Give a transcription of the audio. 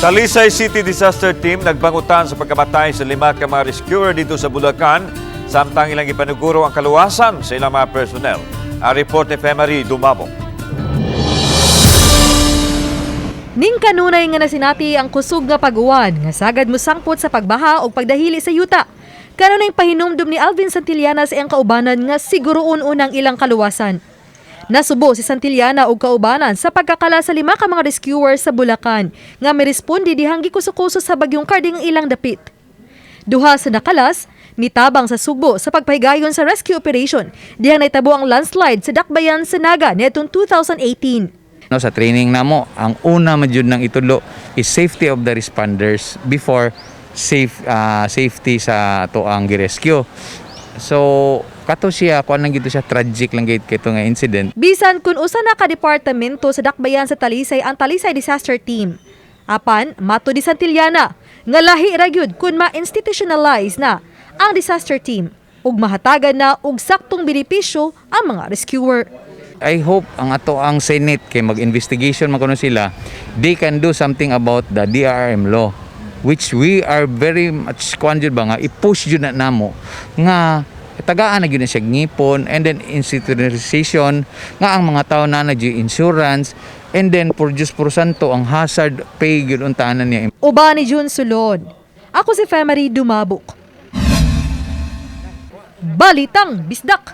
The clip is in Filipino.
Talisay City Disaster Team nagbangutan sa pagkamatay sa 5 ka mga rescuer dito sa Bulacan, samtang ilang ipanuguro ang kaluwasan sa ilang mga personnel. Ang report ni Femari Dumabong. Ning kanunay nga nasinati ang kusog nga pag-uwan nga sagad mo sangpot sa pagbaha o pagdahili sa yuta. Kanunay pahinumdum ni Alvin Santillana sa iyang kaubanan nga siguroon unang ilang kaluwasan. Nasubo si Santillana og kaubanan sa pagkakala sa 5 ka mga rescuers sa Bulacan nga miresponde dihang gikuso-kuso sa bagyong Karding ilang dapit. Duha sa nakalas, mitabang sa Subo sa pagpahigayon sa rescue operation dihang naitabo ang landslide sa Dakbayan sa Naga niadtong 2018. Sa training namo, ang una man jud nang itudlo is safety of the responders before safety sa ato ang gi-rescue. So kato siya kuan lang gito siya tragic lang gid kito nga incident. Bisan kun usa na ka departamento sa Dakbayan sa Talisay ang Talisay Disaster Team. Apan mato di Santillana nga lahi ra gyud kun ma-institutionalize na ang disaster team ug mahatagan na og saktong benepisyo ang mga rescuer. I hope ang ato ang Senate kay mag-investigation man kuno sila, they can do something about the DRRM law which we are very much conjured ba nga i-push jud na namo nga tagaan na gyud na siya ngipon and then institutionalization nga ang mga tao na nagji insurance and then por Diyos por Santo ang hazard pay gyud untanan niya. Uba ni June Sulod. Ako si Femari Dumabok. Balitang Bisdak.